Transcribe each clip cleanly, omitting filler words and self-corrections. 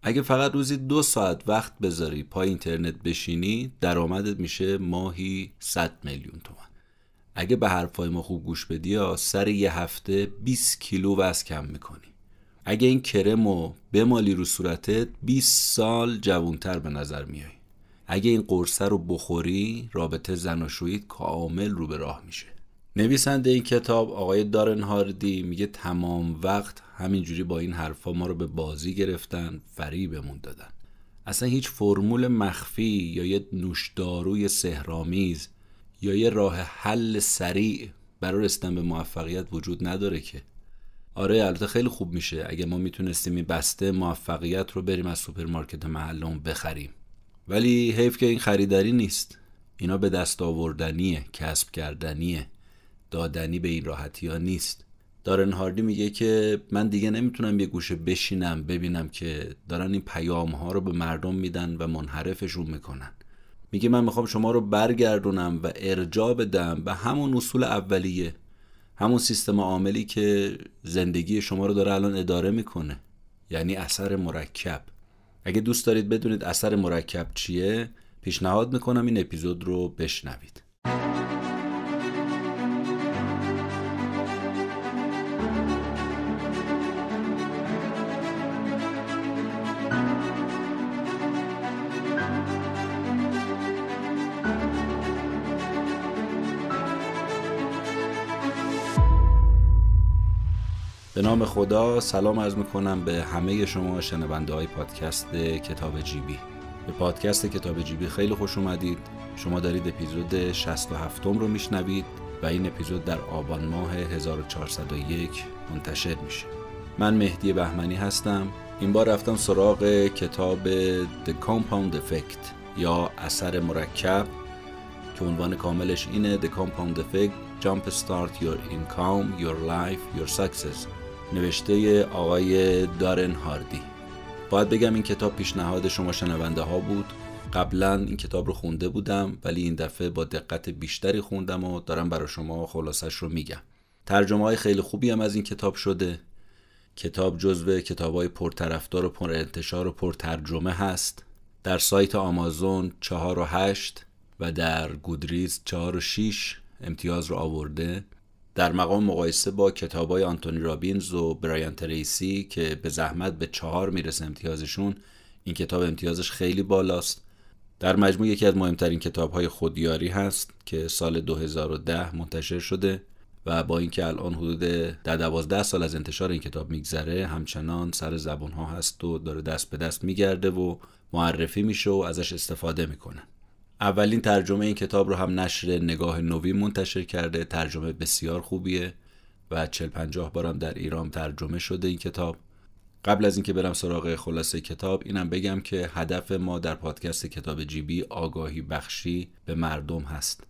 اگه فقط روزی 2 ساعت وقت بذاری پای اینترنت بشینی، درآمدت میشه ماهی 100 میلیون تومان. اگه به حرفای ما خوب گوش بدی یا سر یه هفته 20 کیلو وزن کم میکنی. اگه این کرمو بمالی رو صورتت 20 سال جوانتر به نظر میای. اگه این قرصه رو بخوری رابطه زناشوییت کامل رو به راه میشه. نویسنده این کتاب آقای دارن هاردی میگه تمام وقت همینجوری با این حرفا ما رو به بازی گرفتن، فریبمون دادن. اصلا هیچ فرمول مخفی یا یه نوشداروی سحرآمیز یا یه راه حل سریع برای رسیدن به موفقیت وجود نداره که. آره البته خیلی خوب میشه اگه ما میتونستیم این بسته موفقیت رو بریم از سوپرمارکت محلمون بخریم، ولی حیف که این خریداری نیست. اینا به دست آوردنیه، کسب کردنیه، دادنی به این راحتی ها نیست. دارن هاردی میگه که من دیگه نمیتونم یه گوشه بشینم ببینم که دارن این پیام ها رو به مردم میدن و منحرفشون میکنن. میگه من میخوام شما رو برگردونم و ارجاع بدم به همون اصول اولیه، همون سیستم عاملی که زندگی شما رو داره الان اداره میکنه، یعنی اثر مرکب. اگه دوست دارید بدونید اثر مرکب چیه، پیشنهاد میکنم این اپیزود رو بشنوید. به نام خدا سلام عرض میکنم به همه شما شنونده های پادکست کتاب جیبی. به پادکست کتاب جیبی خیلی خوش اومدید. شما دارید اپیزود 67 رو میشنوید و این اپیزود در آبان ماه 1401 منتشر میشه. من مهدی بهمنی هستم. این بار رفتم سراغ کتاب The Compound Effect یا اثر مرکب که عنوان کاملش اینه: The Compound Effect Jumpstart Your Income, Your Life, Your Success، نوشته آقای دارن هاردی. باید بگم این کتاب پیشنهاد شما شنونده ها بود. قبلا این کتاب رو خونده بودم ولی این دفعه با دقت بیشتری خوندم و دارم برای شما خلاصش رو میگم. ترجمه های خیلی خوبی هم از این کتاب شده. کتاب جزو کتابای پرطرفدار و پر انتشار و پر ترجمه هست. در سایت آمازون 4 و 8 و در گودریز 4 و 6 امتیاز رو آورده. در مقام مقایسه با کتابای آنتونی رابینز و برایان تریسی که به زحمت به 4 میرسه امتیازشون، این کتاب امتیازش خیلی بالاست. در مجموع یکی از مهمترین کتابهای خودیاری هست که سال 2010 منتشر شده و با اینکه الان حدود 10-12 سال از انتشار این کتاب میگذره، همچنان سر زبانها هست و داره دست به دست میگرده و معرفی میشه و ازش استفاده میکنن. اولین ترجمه این کتاب رو هم نشر نگاه نوین منتشر کرده. ترجمه بسیار خوبیه و 40-50 بارم در ایران ترجمه شده این کتاب. قبل از اینکه برم سراغ خلاصه کتاب، اینم بگم که هدف ما در پادکست کتاب جیبی آگاهی بخشی به مردم هست.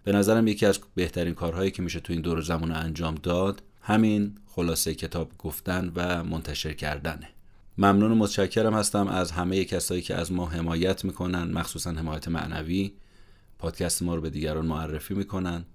به نظرم یکی از بهترین کارهایی که میشه تو این دور زمان انجام داد همین خلاصه کتاب گفتن و منتشر کردنه. ممنون و متشکرم هستم از همه کسایی که از ما حمایت میکنن، مخصوصا حمایت معنوی. پادکست ما رو به دیگران معرفی میکنن.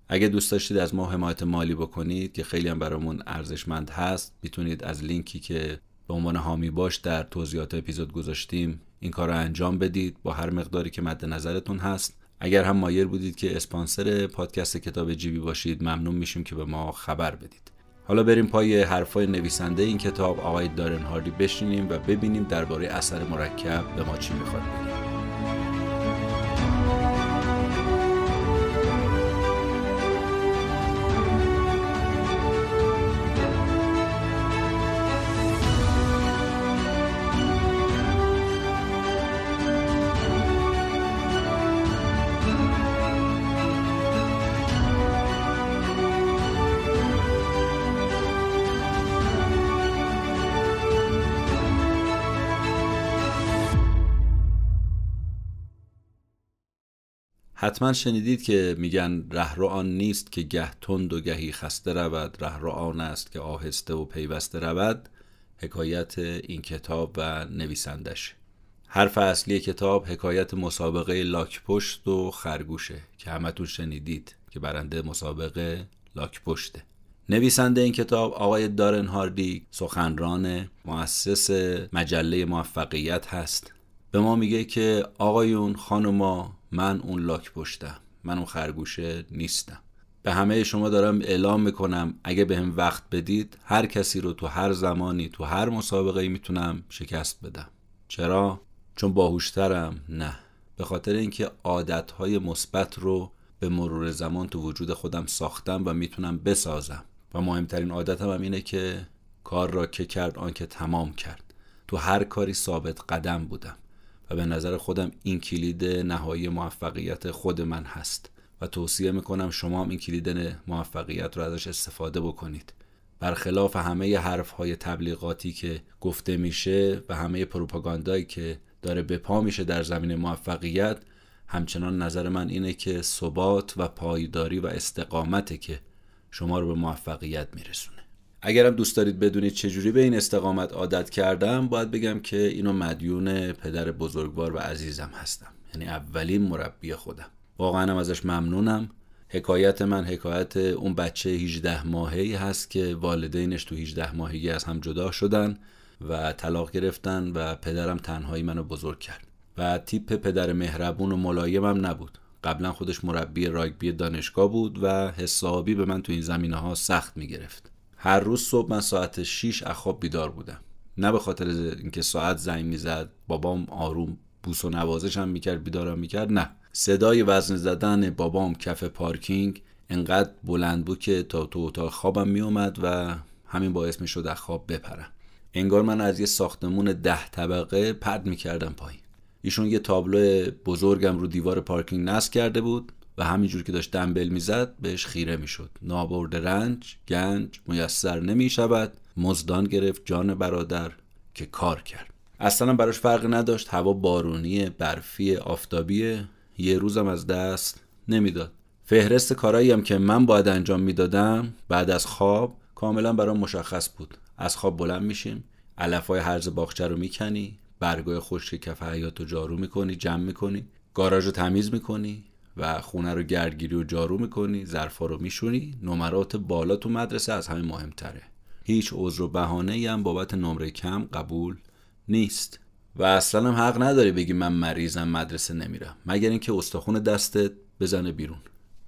اگه دوست داشتید از ما حمایت مالی بکنید که خیلی هم برامون ارزشمند هست، میتونید از لینکی که به عنوان حامی باش در توضیحات اپیزود گذاشتیم این کار رو انجام بدید با هر مقداری که مد نظرتون هست. اگر هم مایل بودید که اسپانسر پادکست کتاب جیبی باشید، ممنون میشیم که به ما خبر بدید. حالا بریم پای حرفای نویسنده این کتاب آقای دارن هاردی بشینیم و ببینیم درباره اثر مرکب به ما چی میخواد بگه. حتما شنیدید که میگن رهرو آن نیست که گه تند و گهی خسته رود، رهرو آن است که آهسته و پیوسته رود. حکایت این کتاب و نویسندش. حرف اصلی کتاب حکایت مسابقه لاک‌پشت و خرگوشه که همتون شنیدید که برنده مسابقه لاک‌پشته. نویسنده این کتاب آقای دارن هاردی سخنران مؤسس مجله موفقیت هست. به ما میگه که آقایون خانوما، من اون لاک پشتم، من اون خرگوشه نیستم. به همه شما دارم اعلام میکنم اگه بهم وقت بدید هر کسی رو تو هر زمانی تو هر مسابقه‌ای میتونم شکست بدم. چرا؟ چون باهوشترم؟ نه، به خاطر اینکه عادتهای مثبت رو به مرور زمان تو وجود خودم ساختم و میتونم بسازم و مهمترین عادتم هم اینه که کار را که کرد آن که تمام کرد. تو هر کاری ثابت قدم بودم و به نظر خودم این کلید نهایی موفقیت خود من هست و توصیه میکنم شما هم این کلید موفقیت رو ازش استفاده بکنید. برخلاف همه حرفهای تبلیغاتی که گفته میشه و همه پروپاگاندایی که داره به پا میشه در زمین موفقیت، همچنان نظر من اینه که ثبات و پایداری و استقامته که شما رو به موفقیت میرسونه. اگرم دوست دارید بدونید چجوری به این استقامت عادت کردم، باید بگم که اینو مدیون پدر بزرگوار و عزیزم هستم، یعنی اولین مربی خودم. واقعا هم ازش ممنونم. حکایت من حکایت اون بچه 18 ماهه‌ای هست که والدینش تو 18 ماهگی از هم جدا شدن و طلاق گرفتن و پدرم تنهایی منو بزرگ کرد و تیپ پدر مهربون و ملایمم نبود. قبلا خودش مربی راگبی دانشگاه بود و حسابی به من تو این زمینه‌ها سخت میگرفت. هر روز صبح من ساعت 6 از خواب بیدار بودم، نه به خاطر اینکه ساعت زنگ میزد بابام آروم بوس و نوازشم میکرد بیدارم میکرد، نه، صدای وزن زدن بابام کف پارکینگ انقدر بلند بود که تا تو اتاق خوابم میومد و همین باعث میشد از خواب بپرم. انگار من از یه ساختمون 10 طبقه پرت میکردم پایین. ایشون یه تابلو بزرگم رو دیوار پارکینگ نصب کرده بود و همینجور که داشت دنبل میزد بهش خیره میشد. نابرد رنج گنج میسر نمیشود، مزدان گرفت جان برادر که کار کرد. اصلا براش فرق نداشت هوا بارونی، برفی، آفتابی، یه روزم از دست نمیداد. فهرست کارایی هم که من باید انجام میدادم بعد از خواب کاملا برام مشخص بود. از خواب بلند میشیم، علفای هرز باغچه رو میکنی، برگای خشک کف حیاط رو جارو میکنی، جمع میکنی، گاراژ رو تمیز میکنی و خونه رو گردگیری و جارو میکنی، ظرفا رو میشونی. نمرات بالا تو مدرسه از همه مهمتره. هیچ عذر و بهانه‌ای هم بابت نمره کم قبول نیست و اصلا هم حق نداری بگی من مریضم مدرسه نمیرم، مگر اینکه استخون دستت بزنه بیرون.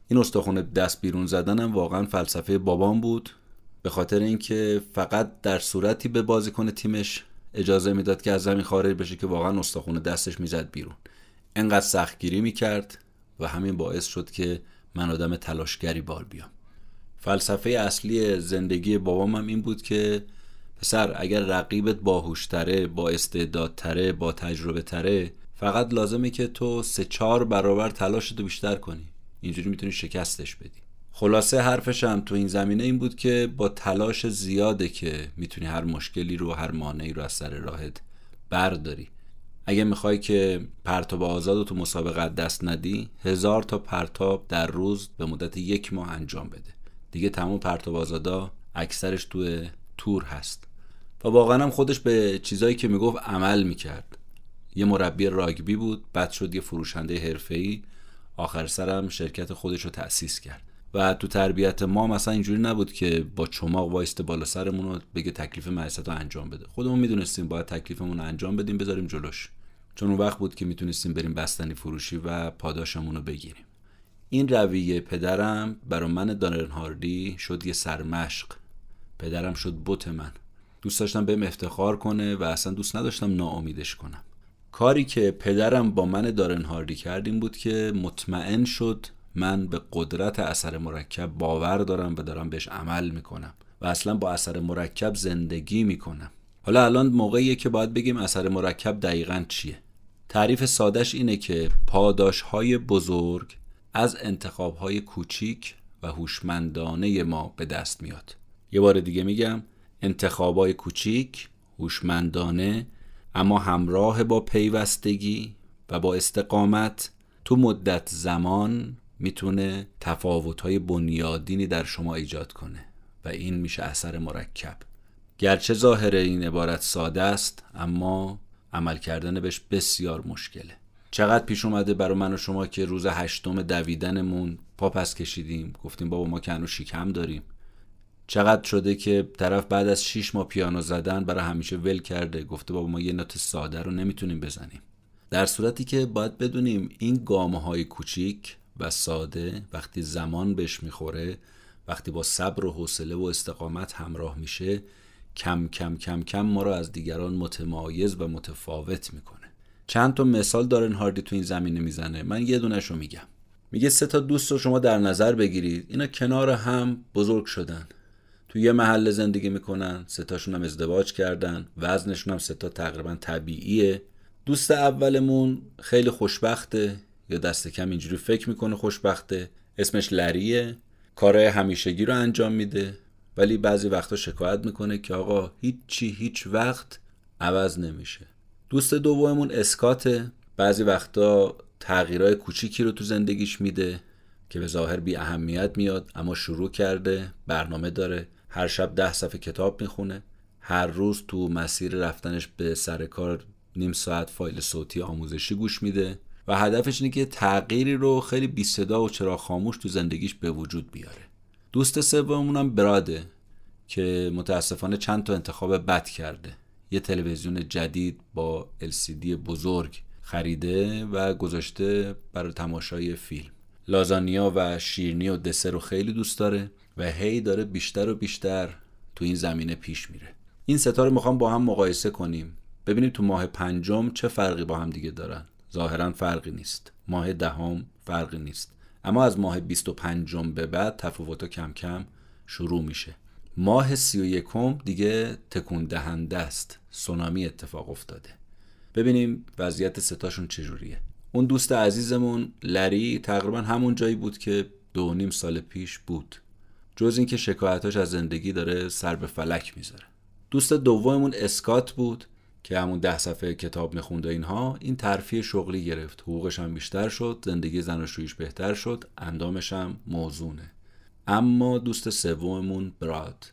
این استخون دست بیرون زدنم واقعا فلسفه بابام بود، به خاطر اینکه فقط در صورتی به بازیکن تیمش اجازه میداد که از زمین خارج بشه که واقعا استخون دستش میزد بیرون. انقدر سختگیری میکرد و همین باعث شد که من آدم تلاشگری بار بیام. فلسفه اصلی زندگی بابام هم این بود که پسر اگر رقیبت باهوشتره، با استعدادتره، با تجربه تره، فقط لازمه که تو 3-4 برابر تلاشتو بیشتر کنی، اینجوری میتونی شکستش بدی. خلاصه حرفش هم تو این زمینه این بود که با تلاش زیاده که میتونی هر مشکلی رو، هر مانعی رو از سر راهت برداری. اگه میخوای که پرتاب آزادو تو مسابقه دست ندی، 1000 تا پرتاب در روز به مدت 1 ماه انجام بده. دیگه تمام پرتاب آزادا اکثرش تو تور هست. و واقعا هم خودش به چیزایی که میگفت عمل میکرد. یه مربی راگبی بود، بعد شد یه فروشنده حرفه‌ای، آخر سرم شرکت خودش رو تأسیس کرد. و تو تربیت ما مثلا اینجوری نبود که با چماق وایسته بالا سرمون رو بگه تکلیف مدرسه رو انجام بده. خودمون میدونستیم باید تکلیفمون رو انجام بدیم، بذاریم جلوش، چون اون وقت بود که میتونستیم بریم بستنی فروشی و پاداشمون رو بگیریم. این رویه پدرم برای من دارن هاردی شد یه سرمشق. پدرم شد بت من. دوست داشتم بهم افتخار کنه و اصلا دوست نداشتم ناامیدش کنم. کاری که پدرم با من دارن هاردی کرد این بود که مطمئن شد من به قدرت اثر مرکب باور دارم و دارم بهش عمل میکنم و اصلا با اثر مرکب زندگی میکنم. حالا الان موقعیه که باید بگیم اثر مرکب دقیقاً چیه. تعریف سادهش اینه که پاداشهای بزرگ از انتخابهای کوچیک و هوشمندانه ما به دست میاد. یه بار دیگه میگم، انتخابهای کوچیک، هوشمندانه، اما همراه با پیوستگی و با استقامت تو مدت زمان میتونه تفاوت‌های بنیادینی در شما ایجاد کنه و این میشه اثر مرکب. گرچه ظاهر این عبارت ساده است، اما عمل کردن بهش بسیار مشکله. چقدر پیش اومده برای من و شما که روز 8 دویدنمون پا پس کشیدیم، گفتیم بابا ما که هنوز شکم داریم. چقدر شده که طرف بعد از 6 ماه پیانو زدن برای همیشه ول کرده، گفته بابا ما یه نوت ساده رو نمیتونیم بزنیم. در صورتی که باید بدونیم این گامه‌های کوچیک و ساده وقتی زمان بهش میخوره، وقتی با صبر و حوصله و استقامت همراه میشه، کم کم کم کم ما رو از دیگران متمایز و متفاوت میکنه. چند تا مثال دارن هاردی تو این زمینه میزنه، من یه دونه‌شو میگم. میگه 3 تا دوست رو شما در نظر بگیرید، اینا کنار هم بزرگ شدن، تو یه محله زندگی میکنن، 3 تاشون هم ازدواج کردن، وزنشون هم 3 تا تقریبا طبیعیه. دوست اولمون خیلی خوشبخته، یا دست کم اینجوری فکر میکنه خوشبخته، اسمش لریه، کارهای همیشگی رو انجام میده، ولی بعضی وقتا شکایت میکنه که آقا هیچ وقت عوض نمیشه. دوست دوممون اسکاته، بعضی وقتا تغییرهای کوچیکی رو تو زندگیش میده که به ظاهر بی اهمیت میاد، اما شروع کرده، برنامه داره، هر شب 10 صفحه کتاب میخونه، هر روز تو مسیر رفتنش به سر کار نیم ساعت فایل صوتی آموزشی گوش میده و هدفش اینه که تغییری رو خیلی بی صدا و چراغ خاموش تو زندگیش به وجود بیاره. دوست سوممون هم براده که متاسفانه چند تا انتخاب بد کرده. یه تلویزیون جدید با LCD بزرگ خریده و گذاشته برای تماشای فیلم. لازانیا و شیرینی و دسر رو خیلی دوست داره و هی داره بیشتر و بیشتر تو این زمینه پیش میره. این 3 تا رو میخوام با هم مقایسه کنیم، ببینیم تو ماه 5 چه فرقی با هم دیگه دارن. ظاهرا فرقی نیست، ماه 10 فرقی نیست، اما از ماه 25 به بعد تفاوت‌ها کم کم شروع میشه. ماه 31 دیگه تکون دهنده است، سونامی اتفاق افتاده. ببینیم وضعیت 3 تاشون چجوریه. اون دوست عزیزمون لری تقریبا همون جایی بود که 2.5 سال پیش بود، جز این که شکایتاش از زندگی داره سر به فلک میذاره. دوست دوممون اسکات بود که همون 10 صفحه کتاب میخوند و اینها. این ترفیع شغلی گرفت، حقوقش هم بیشتر شد، زندگی زناشوییش بهتر شد، اندامش هم موزونه. اما دوست سوممون براد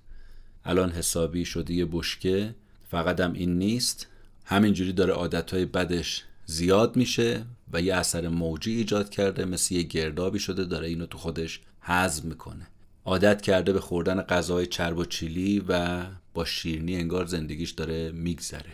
الان حسابی شده یه بشکه. فقط هم این نیست، همینجوری داره عادتهای بدش زیاد میشه و یه اثر موجی ایجاد کرده، مثل یه گردابی شده داره اینو تو خودش هضم میکنه. عادت کرده به خوردن غذای چرب و چیلی و با شیرینی، انگار زندگیش داره میگذره.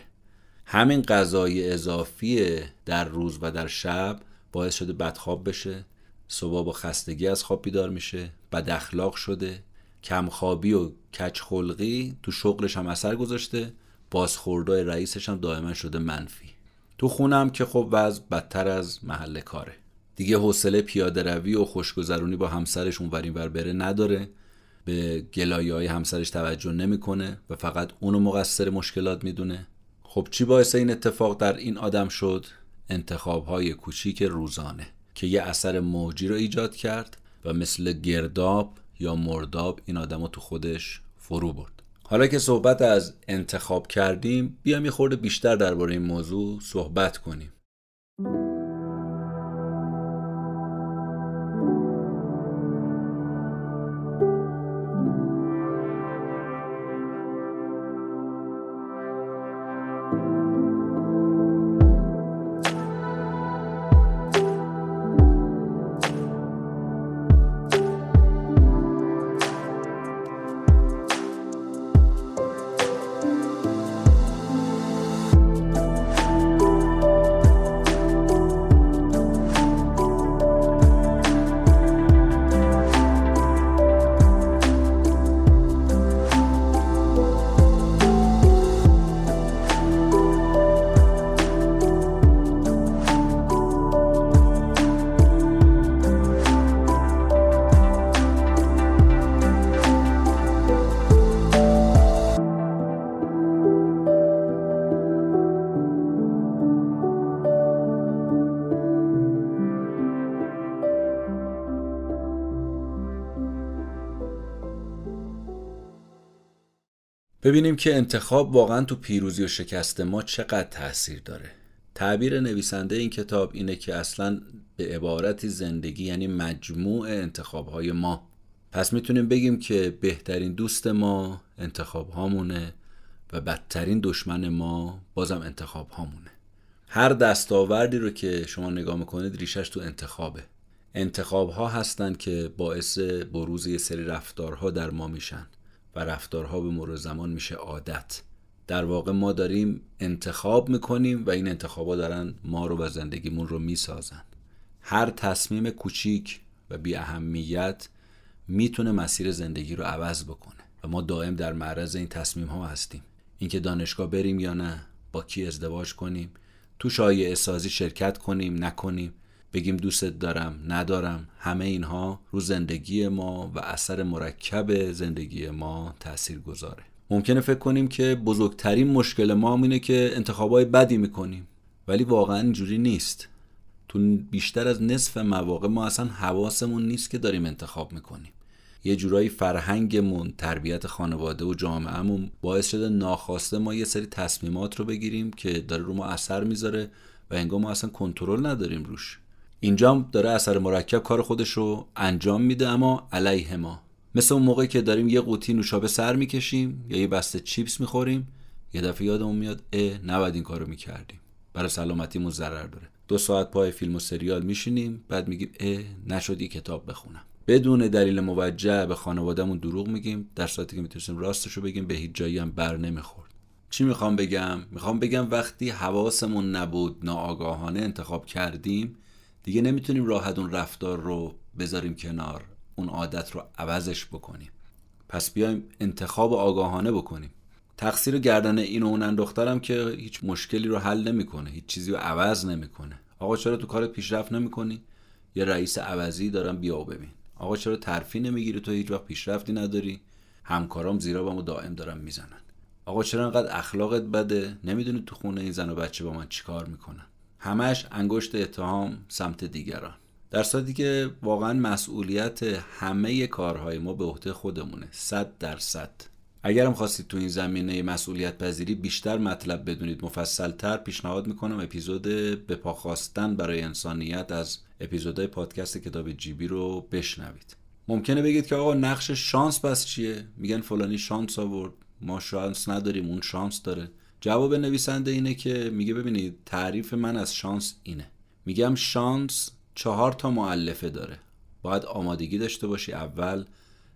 همین غذای اضافی در روز و در شب باعث شده بدخواب بشه، صبح با خستگی از خواب بیدار میشه، بد اخلاق شده، کمخوابی و کجخلقی تو شغلش هم اثر گذاشته، بازخوردای رئیسش هم دائما شده منفی. تو خونم که خب وضع بدتر از محل کاره. دیگه حوصله پیاده روی و خوشگذرونی با همسرش اونور اینور بره نداره، به گلایه‌های همسرش توجه نمیکنه و فقط اونو مقصر مشکلات میدونه. خب چی باعث این اتفاق در این آدم شد؟ انتخاب‌های کوچیک روزانه که یه اثر موجی رو ایجاد کرد و مثل گرداب یا مرداب این آدمو تو خودش فرو برد. حالا که صحبت از انتخاب کردیم، بیام یه خورده بیشتر درباره این موضوع صحبت کنیم. ببینیم که انتخاب واقعا تو پیروزی و شکست ما چقدر تأثیر داره. تعبیر نویسنده این کتاب اینه که اصلاً به عبارتی زندگی یعنی مجموع انتخاب‌های ما. پس میتونیم بگیم که بهترین دوست ما انتخاب هامونه و بدترین دشمن ما بازم انتخاب هامونه. هر دستاوردی رو که شما نگاه میکنید ریشش تو انتخابه. انتخاب ها هستن که باعث بروز یه سری رفتارها در ما میشن و رفتارها به مرور زمان میشه عادت. در واقع ما داریم انتخاب میکنیم و این انتخابا دارن ما رو و زندگیمون رو میسازن. هر تصمیم کوچیک و بی اهمیت میتونه مسیر زندگی رو عوض بکنه و ما دائم در معرض این تصمیم ها هستیم. اینکه دانشگاه بریم یا نه، با کی ازدواج کنیم، تو شایعه سازی شرکت کنیم نکنیم، بگیم دوستت دارم ندارم، همه اینها رو زندگی ما و اثر مرکب زندگی ما تأثیر گذاره. ممکنه فکر کنیم که بزرگترین مشکل ما اینه که انتخابای بدی میکنیم، ولی واقعا اینجوری نیست. تو بیشتر از نصف مواقع ما اصلا حواسمون نیست که داریم انتخاب میکنیم. یه جورایی فرهنگمون، تربیت خانواده و جامعهمون باعث شده ناخواسته ما یه سری تصمیمات رو بگیریم که داره رو ما اثر میذاره و انگار ما اصلا کنترل نداریم روش. اینجا هم داره اثر مرکب کار خودش رو انجام میده، اما علیه ما. مثل اون موقعی که داریم یه قوطی نوشابه سر میکشیم یا یه بسته چیپس میخوریم، یه دفعه یادمون میاد نباید این کارو میکردیم، برای سلامتیمون ضرر داره. 2 ساعت پای فیلم و سریال میشینیم، بعد میگیم نشد یه کتاب بخونم. بدون دلیل موجه به خانوادهمون دروغ میگیم، در صورتی که میتونستیم راستشو بگیم به هیچ جایی هم بر نمیخورد. چی میخوام بگم؟ میخوام بگم وقتی حواسمون نبود، ناآگاهانه انتخاب کردیم، دیگه نمیتونیم راحت اون رفتار رو بذاریم کنار، اون عادت رو عوضش بکنیم. پس بیایم انتخاب آگاهانه بکنیم. تقصیر گردن این و اون اندخترم که هیچ مشکلی رو حل نمیکنه، هیچ چیزی رو عوض نمیکنه. آقا چرا تو کارت پیشرفت نمیکنی؟ یه رئیس عوضی دارم، بیا و ببین. آقا چرا ترفیع نمیگیری، تو هیچ وقت پیشرفتی نداری؟ همکارام زیرا بامو دائم دارن میزنن. آقا چرا انقدر اخلاقت بده؟ نمیدونی تو خونه این زن و بچه با من چیکار میکنن؟ همش انگشت اتهام سمت دیگران. در صورتی که واقعا مسئولیت همه کارهای ما به عهده خودمونه، 100%. اگرم خواستید تو این زمینه مسئولیت پذیری بیشتر مطلب بدونید، مفصل‌تر، پیشنهاد میکنم اپیزود به پا خواستن برای انسانیت از اپیزودهای پادکست کتاب جیبی رو بشنوید. ممکنه بگید که آقا نقش شانس بس چیه؟ میگن فلانی شانس آورد، ما شانس نداریم، اون شانس داره. جواب نویسنده اینه که میگه ببینید، تعریف من از شانس اینه. میگم شانس 4 تا مؤلفه داره. باید آمادگی داشته باشی اول،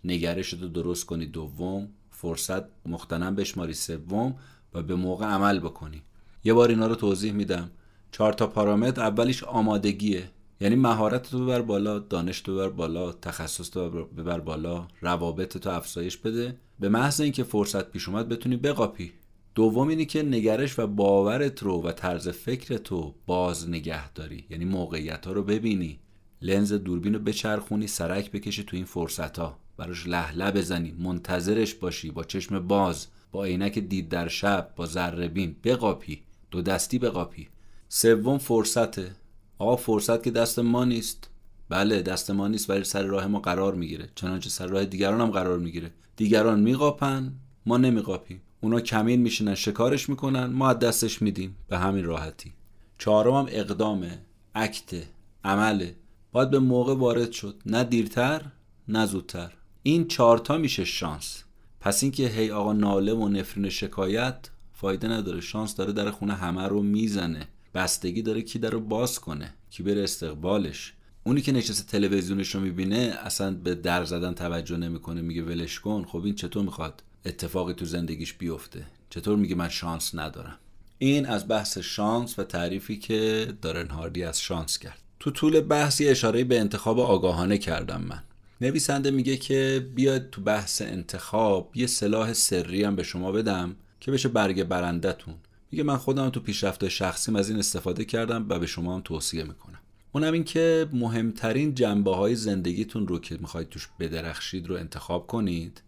نگرشتو درست کنی دوم، فرصت مغتنم بشماری سوم و به موقع عمل بکنی. یه بار اینا رو توضیح میدم. 4 تا پارامتر. اولیش آمادگیه، یعنی مهارتتو ببر بالا، دانشتو ببر بالا، تخصصتو ببر بالا، روابطتو افزایش بده، به محض اینکه فرصت پیش اومد بتونی بقاپی. دوم اینی که نگرش و باورت رو و طرز فکرتو باز نگه داری، یعنی موقعیت‌ها رو ببینی، لنز دوربین رو بچرخونی، سرک بکشی تو این فرصت‌ها، براش لهله بزنی، منتظرش باشی، با چشم باز، با عینک دید در شب، با ذره بین بقاپی، 2 دستی بقاپی. سوم فرصته. آقا فرصت که دست ما نیست. بله دست ما نیست، ولی سر راه ما قرار میگیره، چنانچه سر راه دیگران هم قرار میگیره. دیگران میقاپن، ما نمیقاپیم. اونا کمین میشینن شکارش میکنن، ما از دستش میدیم، به همین راحتی. 4م هم اقدامه، اکته، عمله. باید به موقع وارد شد، نه دیرتر نه زودتر. این 4 تا میشه شانس. پس این که هی آقا ناله و نفرین شکایت فایده نداره. شانس داره در خونه همه رو میزنه، بستگی داره کی در رو باز کنه، کی بره استقبالش. اونی که نشسته تلویزیونش رو میبینه اصلا به در زدن توجه نمیکنه، میگه ولش کن. خب این چطور میخواد اتفاقی تو زندگیش بیفته؟ چطور میگه من شانس ندارم؟ این از بحث شانس و تعریفی که دارن هاردی از شانس کرد. تو طول بحثی اشاره به انتخاب آگاهانه کردم من. نویسنده میگه که بیاید تو بحث انتخاب یه سلاح سری هم به شما بدم که بشه برگ برندتون. میگه من خودم تو پیشرفت شخصیم از این استفاده کردم و به شما هم توصیه میکنم. اونم این که مهمترین جنبه‌های زندگیتون رو که میخواید توش بدرخشید رو انتخاب کنید.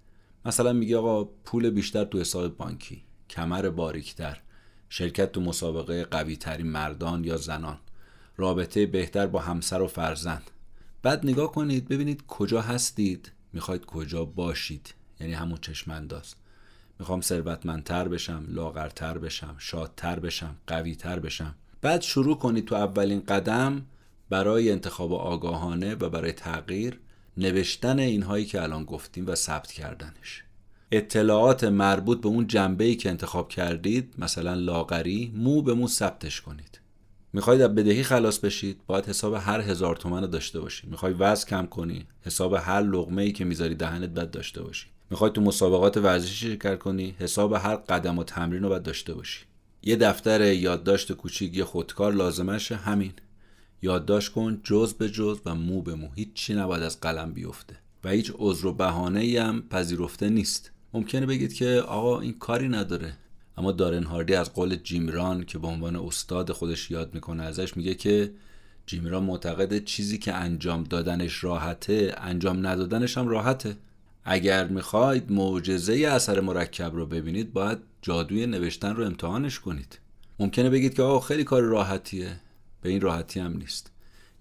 مثلا میگه آقا پول بیشتر تو حساب بانکی، کمر باریکتر، شرکت تو مسابقه قوی ترین مردان یا زنان، رابطه بهتر با همسر و فرزند. بعد نگاه کنید ببینید کجا هستید، میخواید کجا باشید. یعنی همون چشم انداز. میخوام ثروتمندتر بشم، لاغرتر بشم، شادتر بشم، قویتر بشم. بعد شروع کنید تو اولین قدم برای انتخاب آگاهانه و برای تغییر نوشتن اینهایی که الان گفتیم و ثبت کردنش. اطلاعات مربوط به اون جنبه‌ای که انتخاب کردید، مثلا لاغری، مو به مو ثبتش کنید. میخواید از بدهی خلاص بشید، باید حساب هر 1000 تومان رو داشته باشی. میخوای وزن کم کنی، حساب هر لقمه‌ای که میذاری دهنت باید داشته باشی. میخوای تو مسابقات ورزشی شرکت کنی، حساب هر قدم و تمرین رو باید داشته باشی. یه دفتر یادداشت کوچیک، یه خودکار لازمشه همین. یادداشت کن جز به جز و مو به مو، هیچ چی نباید از قلم بیفته و هیچ عذر و بهانه‌ای هم پذیرفته نیست. ممکنه بگید که آقا این کاری نداره، اما دارن هاردی از قول جیم ران که به عنوان استاد خودش یاد میکنه ازش میگه که جیم ران معتقده چیزی که انجام دادنش راحته، انجام ندادنش هم راحته. اگر میخواید معجزه اثر مرکب رو ببینید، باید جادوی نوشتن رو امتحانش کنید. ممکنه بگید که آقا خیلی کار راحتیه. به این راحتی هم نیست.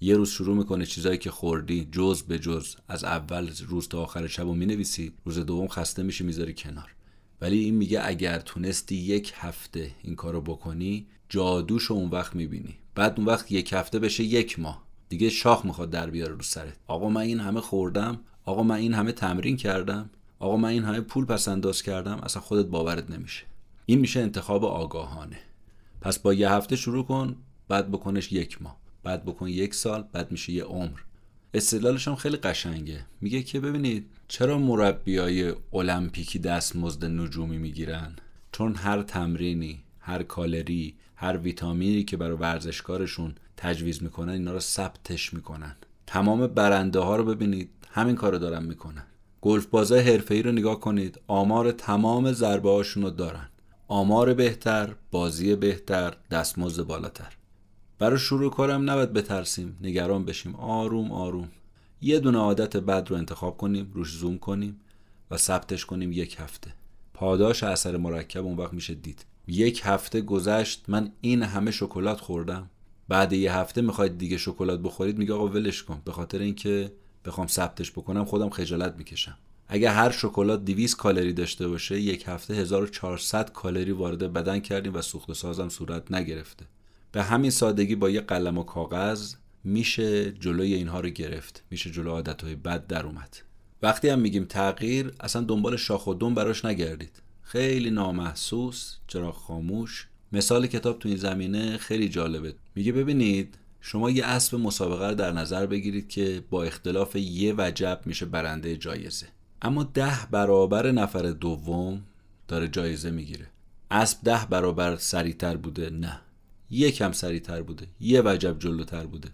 یه روز شروع میکنه چیزایی که خوردی جز به جز از اول روز تا آخر شبو مینویسی، روز دوم خسته میشی میذاری کنار. ولی این میگه اگر تونستی 1 هفته این کارو بکنی، جادوشو اون وقت میبینی. بعد اون وقت 1 هفته بشه 1 ماه، دیگه شاخ میخواد در بیاره رو سرت. آقا من این همه خوردم، آقا من این همه تمرین کردم، آقا من این همه پول پس انداز کردم، اصلا خودت باورت نمیشه. این میشه انتخاب آگاهانه. پس با 1 هفته شروع کن، بعد بکنش 1 ماه، بعد بکن 1 سال، بعد میشه 1 عمر. استدلالش هم خیلی قشنگه. میگه که ببینید چرا مربیای المپیکی دستمزد نجومی میگیرن؟ چون هر تمرینی، هر کالری، هر ویتامینی که برای ورزشکارشون تجویز میکنن اینا رو ثبتش میکنن. تمام برنده ها رو ببینید همین کارو دارن میکنن. گلف بازای حرفه‌ای رو نگاه کنید، آمار تمام ضربه هاشون رو دارن. آمار بهتر، بازی بهتر، دستمزد بالاتر. برای شروع کارم نباید بترسیم، نگران بشیم. آروم آروم یه دونه عادت بد رو انتخاب کنیم، روش زوم کنیم و ثبتش کنیم 1 هفته. پاداش اثر مرکب اون وقت میشه دید. 1 هفته گذشت، من این همه شکلات خوردم. بعد 1 هفته میخواید دیگه شکلات بخورید، میگه آقا ولش کن، به خاطر اینکه بخوام ثبتش بکنم خودم خجالت میکشم. اگه هر شکلات 200 کالری داشته باشه، 1 هفته 1400 کالری وارد بدن کردیم و سوخت و سازم صورت نگرفته. به همین سادگی با یه قلم و کاغذ میشه جلوی اینها رو گرفت، میشه جلوی عادتهای بد در اومد. وقتی هم میگیم تغییر، اصلا دنبال شاخ و دم براش نگردید. خیلی نامحسوس، چراغ خاموش. مثال کتاب تو این زمینه خیلی جالبه. میگه ببینید شما یه اسب مسابقه رو در نظر بگیرید که با اختلاف 1 وجب میشه برنده جایزه، اما 10 برابر نفر دوم داره جایزه میگیره. اسب 10 برابر سریعتر بوده؟ نه، 1 کم سریعتر بوده، 1 وجب جلوتر بوده،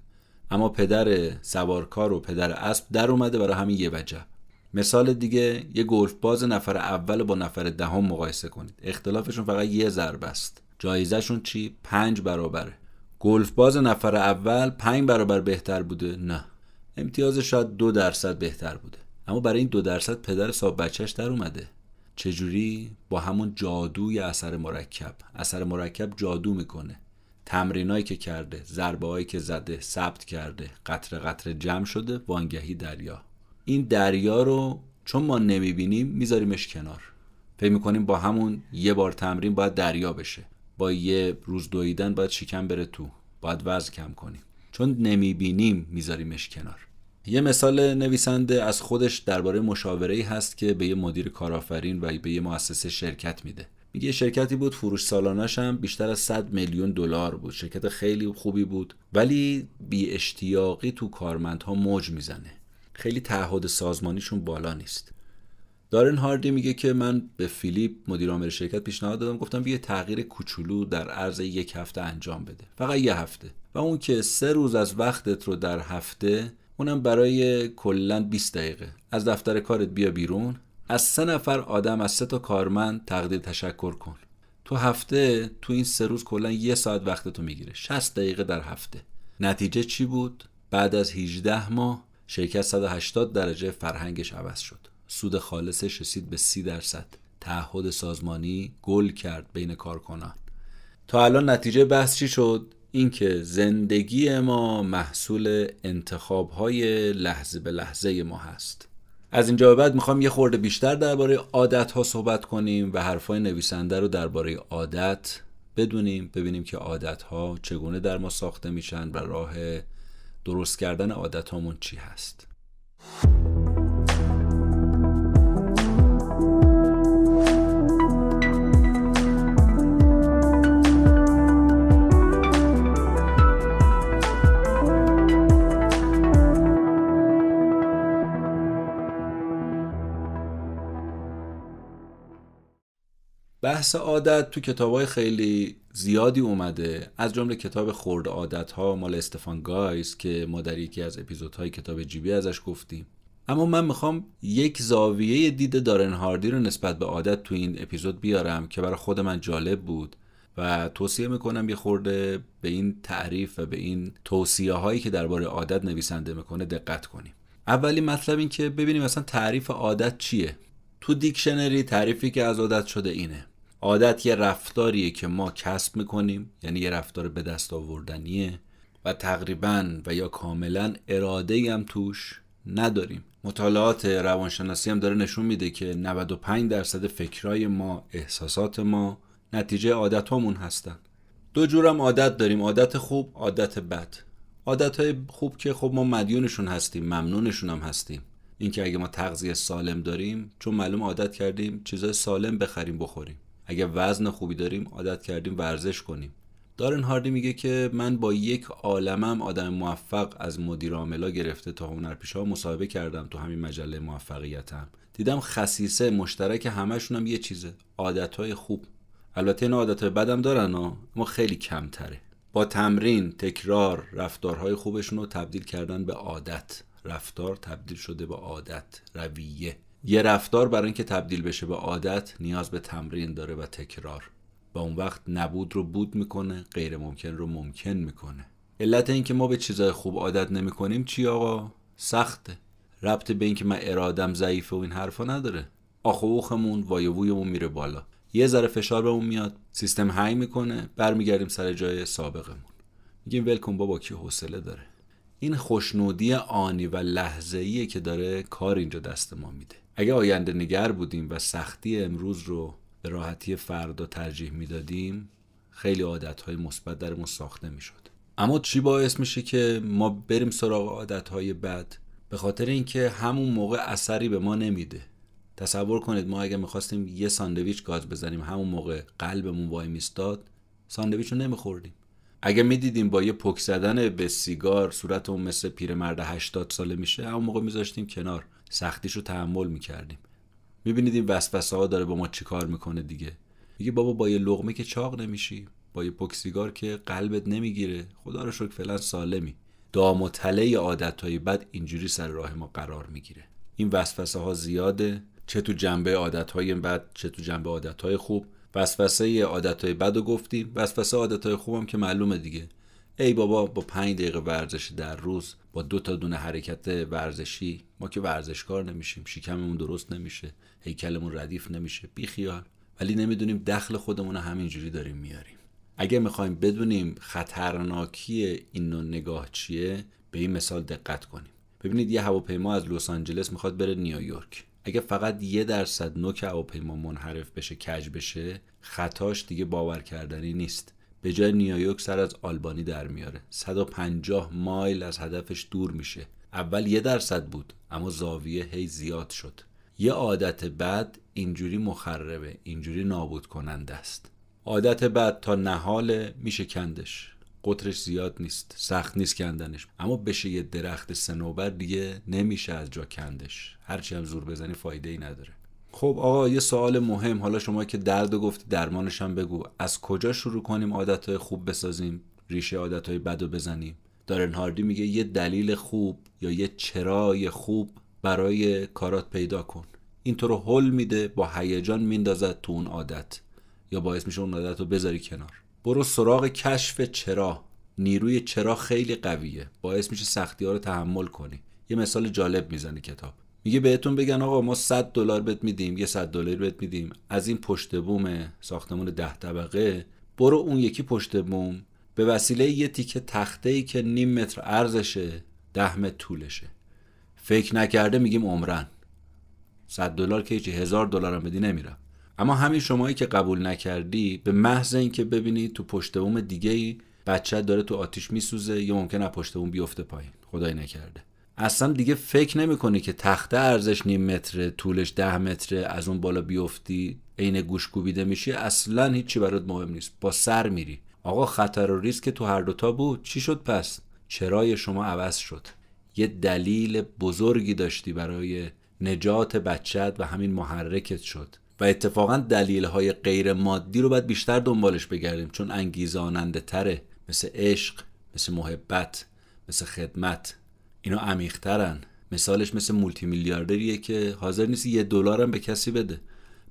اما پدر سوارکار و پدر اسب در اومده برای همین 1 وجب. مثال دیگه، یه گلف باز نفر اول با نفر دهم مقایسه کنید، اختلافشون فقط 1 ضربه است، جایزهشون چی؟ 5 برابره. گلف باز نفر اول 5 برابر بهتر بوده؟ نه، امتیازش شاید 2% بهتر بوده، اما برای این 2% پدر صاحب بچهش در اومده. چجوری؟ با همون جادوی اثر مرکب. اثر مرکب جادو میکنه. تمرینایی که کرده، ضربه‌هایی که زده، ثبت کرده، قطره قطره جمع شده، وانگهی دریا. این دریا رو چون ما نمیبینیم میذاریمش کنار. فکر میکنیم با همون 1 بار تمرین باید دریا بشه، با 1 روز دویدن باید شکم بره تو، باید وزن کم کنیم. چون نمیبینیم میذاریمش کنار. یه مثال نویسنده از خودش درباره مشاوره‌ای هست که به یه مدیر کارآفرین و به یه مؤسسه شرکت میده. میگه شرکتی بود فروش سالانش هم بیشتر از 100 میلیون دلار بود. شرکت خیلی خوبی بود، ولی بی اشتیاقی تو کارمندها موج میزنه. خیلی تعهد سازمانیشون بالا نیست. دارن هاردی میگه که من به فیلیپ مدیر عامل شرکت پیشنهاد دادم، گفتم بیا تغییر کوچولو در عرض 1 هفته انجام بده، فقط 1 هفته، و اون که 3 روز از وقتت رو در هفته، اونم برای کلاً 20 دقیقه از دفتر کارت بیا بیرون، از 3 نفر آدم، از 3 تا کارمند تقدیر تشکر کن. تو هفته، تو این 3 روز کلاً 1 ساعت وقتتو میگیره، 60 دقیقه در هفته. نتیجه چی بود؟ بعد از 18 ماه شرکت 180 درجه فرهنگش عوض شد. سود خالصش رسید به 30%. تعهد سازمانی گل کرد بین کارکنان. تا الان نتیجه بحث چی شد؟ این که زندگی ما محصول انتخاب‌های لحظه به لحظه ما هست. از اینجا به بعد میخوام یه خورده بیشتر درباره عادت‌ها صحبت کنیم و حرفای نویسنده رو درباره عادت بدونیم، ببینیم که عادت‌ها چگونه در ما ساخته میشن و راه درست کردن عادت‌هامون چی هست. بحث عادت تو کتابای خیلی زیادی اومده، از جمله کتاب خرد عادت‌ها مال استفان گایس که ما در یکی از اپیزودهای کتاب جیبی ازش گفتیم. اما من میخوام یک زاویه دید دارن هاردی رو نسبت به عادت تو این اپیزود بیارم که برای خود من جالب بود و توصیه میکنم یه خورده به این تعریف و به این توصیه هایی که درباره عادت نویسنده میکنه دقت کنیم. اولی مطلب این که ببینیم مثلا تعریف عادت چیه. تو دیکشنری تعریفی که از عادت شده اینه: عادت یه رفتاریه که ما کسب میکنیم، یعنی یه رفتار به دست آوردنیه و تقریباً و یا کاملاً اراده‌ای هم توش نداریم. مطالعات روانشناسی هم داره نشون میده که 95% فکرای ما، احساسات ما نتیجه عادتامون هستن. دو جورم عادت داریم: عادت خوب، عادت بد. عادتهای خوب که خب ما مدیونشون هستیم، ممنونشون هم هستیم. اینکه اگه ما تغذیه سالم داریم، چون معلوم عادت کردیم چیزای سالم بخریم بخوریم. اگه وزن خوبی داریم، عادت کردیم ورزش کنیم. دارن هاردی میگه که من با یک عالمم آدم موفق از مدیر عاملا گرفته تا هنرپیشه‌ها مصاحبه کردم تو همین مجله موفقیتم. دیدم خصیصه مشترک همشون هم یه چیزه: عادتهای خوب. البته این عادتهای بدم دارن اما خیلی کمتره. با تمرین، تکرار، رفتارهای خوبشون رو تبدیل کردن به عادت. رفتار تبدیل شده به عادت، رویه. یه رفتار برای اینکه تبدیل بشه به عادت نیاز به تمرین داره و تکرار. با اون وقت نبود رو بود میکنه، غیر ممکن رو ممکن میکنه. علت این که ما به چیزای خوب عادت نمیکنیم چی آقا؟ سخته. ربط به این که من ارادم ضعیفه و این حرفا نداره. آخ و اوخمون، وای وویمون میره بالا. یه ذره فشار بهمون میاد، سیستم هنگ میکنه، برمیگردیم سر جای سابقمون. میگیم ولکن بابا، کی حوصله داره. این خوشنودی آنی و لحظه‌ایه که داره کار اینجا دست ما میده. اگه آینده نگر بودیم و سختی امروز رو به راحتی فردا ترجیح میدادیم، خیلی عادتهای مثبت درمون ساخته میشد. اما چی باعث میشه که ما بریم سراغ عادتهای بد؟ به خاطر اینکه همون موقع اثری به ما نمیده. تصور کنید ما اگه میخواستیم یه ساندویچ گاز بزنیم، همون موقع قلبمون وای میستاد، ساندویچ رو نمیخوردیم. اگه میدیدیم با یه پک زدن به سیگار صورتمون مثل پیرمرد 80 ساله میشه، همون موقع میذاشتیم کنار، سختیشو تحمل میکردیم. میبینید این وسوسه ها داره با ما چی کار میکنه دیگه. میگه بابا با یه لقمه که چاق نمیشی، با یه پک سیگار که قلبت نمیگیره، خدا رو شکر فعلا سالمی. دام و تله عادتهای بد اینجوری سر راه ما قرار میگیره. این وسوسه ها زیاده، چه تو جنبه عادتهای بد چه تو جنبه عادتهای خوب. وسوسه عادتهای بد رو گفتیم، وسوسه عادتهای خوبم که معلومه دیگه. ای بابا با 5 دقیقه ورزش در روز، با 2 تا دونه حرکت ورزشی ما که ورزشکار نمیشیم، شکممون درست نمیشه، هیکلمون ردیف نمیشه، بی خیال. ولی نمیدونیم دخل خودمون همینجوری داریم میاریم. اگه میخوایم بدونیم خطرناکی این نوع نگاه چیه، به این مثال دقت کنیم. ببینید یه هواپیما از لس آنجلس میخواد بره نیویورک. اگه فقط 1% نوک هواپیما منحرف بشه، کج بشه، خطاش دیگه باور کردنی نیست. به جای نیویورک سر از آلبانی در میاره، 150 مایل از هدفش دور میشه. اول 1% بود اما زاویه هی زیاد شد. یه عادت بد اینجوری مخربه، اینجوری نابود کننده است. عادت بد تا نهاله میشه کندش، قطرش زیاد نیست، سخت نیست کندنش، اما بشه یه درخت صنوبر دیگه نمیشه از جا کندش، هرچی هم زور بزنی فایده ای نداره. خب آقا یه سوال مهم، حالا شما که درد گفتی درمانش هم بگو، از کجا شروع کنیم عادتهای خوب بسازیم، ریشه عادتهای بد رو بزنیم؟ دارن هاردی میگه یه دلیل خوب یا یه چرای خوب برای کارات پیدا کن. این تو رو هل میده، با هیجان میندازد تو اون عادت، یا باعث میشه اون عادت رو بذاری کنار. برو سراغ کشف چرا. نیروی چرا خیلی قویه، باعث میشه سختی‌ها رو تحمل کنی. یه مثال جالب میزنه کتاب، میگه بهتون بگن آقا ما $100 بهت میدیم، یه $100 بهت میدیم، از این پشت بوم ساختمون 10 طبقه برو اون یکی پشت بوم به وسیله یه تیکه تخته‌ای که 0.5 متر عرضشه 10 متر طولشه. فکر نکرده میگیم عمرن. $100 که هیچی، $1000 هم بدی نمیرم. اما همین شمایی که قبول نکردی، به محض اینکه ببینی تو پشت بوم دیگه‌ای بچه داره تو آتیش میسوزه یا ممکنه از پشت بوم بیفته پایین، خدای نکرده، اصلا دیگه فکر نمی‌کنی که تخته ارزش 0.5 متر، طولش 10 متر، از اون بالا بیفتی عین گوش کوبیده میشی، اصلا هیچی برات مهم نیست، با سر میری. آقا خطر و ریسک تو هر دوتا بود، چی شد پس؟ چرای شما عوض شد. یه دلیل بزرگی داشتی برای نجات بچت و همین محرکت شد. و اتفاقا دلیل‌های غیر مادی رو باید بیشتر دنبالش بگردیم، چون انگیزاننده تره. مثل عشق، مثل محبت، مثل خدمت. اینا عمیق‌ترن. مثالش مثل مولتی میلیاردریه که حاضر نیست $1 هم به کسی بده.